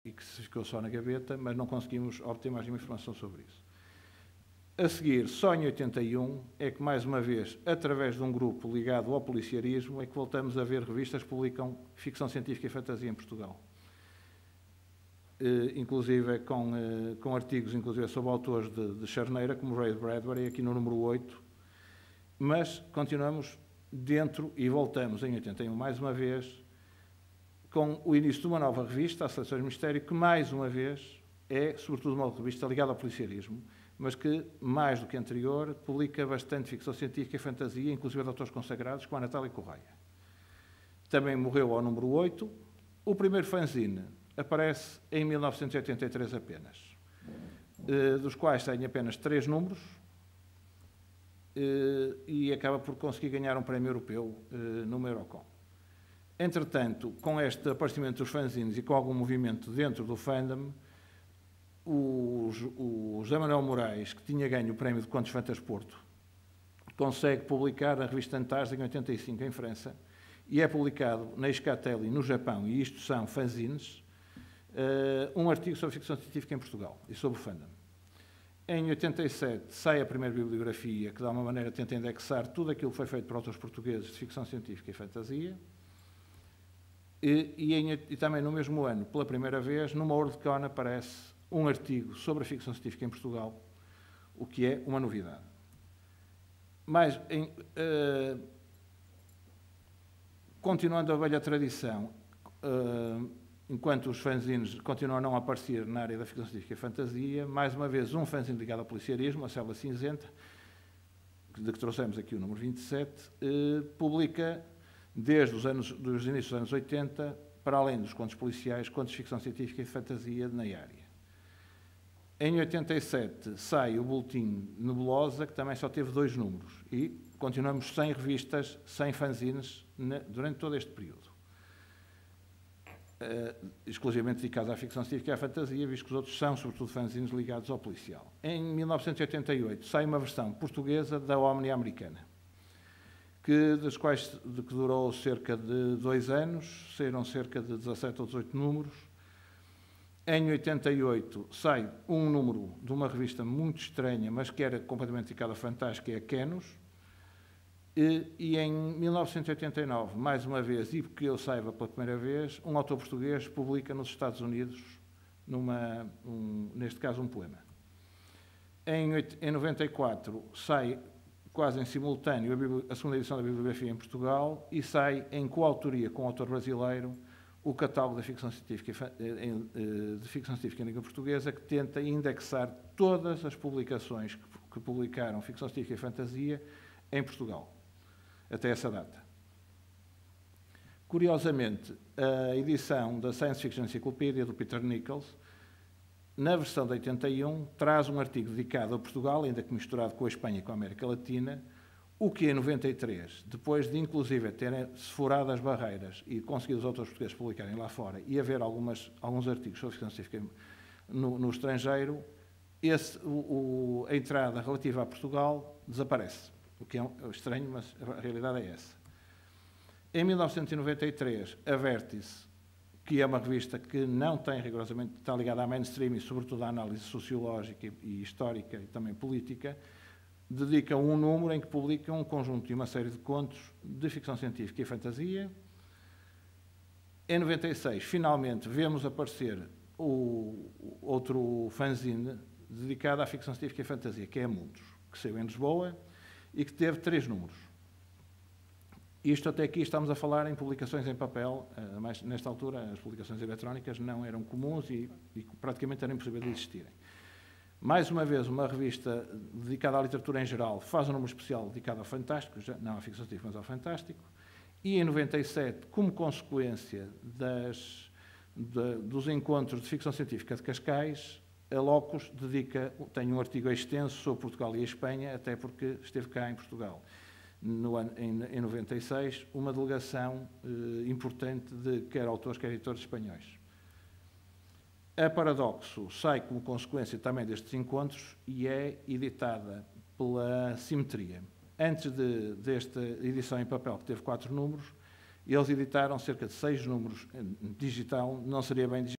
e que se ficou só na gaveta, mas não conseguimos obter mais nenhuma informação sobre isso. A seguir, só em 81, é que mais uma vez, através de um grupo ligado ao policiarismo, é que voltamos a ver revistas que publicam ficção científica e fantasia em Portugal. Inclusive com artigos inclusive, sobre autores de charneira, como Ray Bradbury, aqui no número 8, mas continuamos dentro e voltamos em 81, mais uma vez, com o início de uma nova revista, a Seleções Mistério, que mais uma vez é, sobretudo, uma revista ligada ao policiarismo, mas que, mais do que anterior, publica bastante ficção científica e fantasia, inclusive de autores consagrados, como a Natália Correia. Também morreu ao número 8. O primeiro fanzine aparece em 1983 apenas, dos quais tem apenas 3 números, e acaba por conseguir ganhar um prémio europeu numa Eurocon. Entretanto, com este aparecimento dos fanzines e com algum movimento dentro do fandom, o José Manuel Moraes, que tinha ganho o prémio de Contos Fantasporto, consegue publicar a revista Antares em 85 em França, e é publicado na Escatelli, no Japão, e isto são fanzines, um artigo sobre ficção científica em Portugal e sobre o fandom. Em 87 sai a primeira bibliografia, que de alguma maneira tenta indexar tudo aquilo que foi feito por autores portugueses de ficção científica e fantasia. E também no mesmo ano, pela primeira vez, numa Worldcon aparece um artigo sobre a ficção científica em Portugal, o que é uma novidade. Mas, continuando a velha tradição, enquanto os fanzines continuam a não aparecer na área da ficção científica e fantasia, mais uma vez um fanzine ligado ao policiarismo, a Célula Cinzenta, de que trouxemos aqui o número 27, publica, desde os inícios dos anos 80, para além dos contos policiais, contos de ficção científica e fantasia na área. Em 87 sai o Boletim Nebulosa, que também só teve 2 números, e continuamos sem revistas, sem fanzines, durante todo este período. Exclusivamente dedicados à ficção científica e à fantasia, visto que os outros são, sobretudo, fanzines ligados ao policial. Em 1988 sai uma versão portuguesa da Omnia Americana, que durou cerca de 2 anos, saíram cerca de 17 ou 18 números. Em 88 sai um número de uma revista muito estranha, mas que era completamente dedicada a fantástica, que é a Kenos. E em 1989, mais uma vez, e porque eu saiba pela primeira vez, um autor português publica nos Estados Unidos, neste caso, um poema. Em 94 sai, quase em simultâneo, a segunda edição da bibliografia em Portugal, e sai em coautoria com o autor brasileiro o catálogo da ficção científica, de ficção científica em língua portuguesa, que tenta indexar todas as publicações que publicaram ficção científica e fantasia em Portugal, até essa data. Curiosamente, a edição da Science Fiction Encyclopedia, do Peter Nichols, na versão de 81, traz um artigo dedicado a Portugal, ainda que misturado com a Espanha e com a América Latina, o que em 93, depois de inclusive terem-se furado as barreiras e conseguido os autores portugueses publicarem lá fora e haver alguns artigos sobre ficção científica no estrangeiro, a entrada relativa a Portugal desaparece, o que é estranho, mas a realidade é essa. Em 1993, a Vértice, que é uma revista que não tem rigorosamente, está ligada à mainstream e sobretudo à análise sociológica e histórica e também política, dedica um número em que publica um conjunto e uma série de contos de ficção científica e fantasia. Em 96, finalmente, vemos aparecer o outro fanzine dedicado à ficção científica e fantasia, que é Mundos, que saiu em Lisboa e que teve 3 números. Isto até aqui estamos a falar em publicações em papel, mas nesta altura as publicações eletrónicas não eram comuns e praticamente era impossível de existirem. Mais uma vez, uma revista dedicada à literatura em geral faz um número especial dedicado ao fantástico, não à ficção científica, mas ao fantástico. E em 97, como consequência dos encontros de ficção científica de Cascais, a Locus tem um artigo extenso sobre Portugal e a Espanha, até porque esteve cá em Portugal, em 96, uma delegação importante de quer autores, quer editores espanhóis. A Paradoxo sai como consequência também destes encontros e é editada pela Simetria. Antes desta edição em papel, que teve 4 números, eles editaram cerca de 6 números digital, não seria bem digital,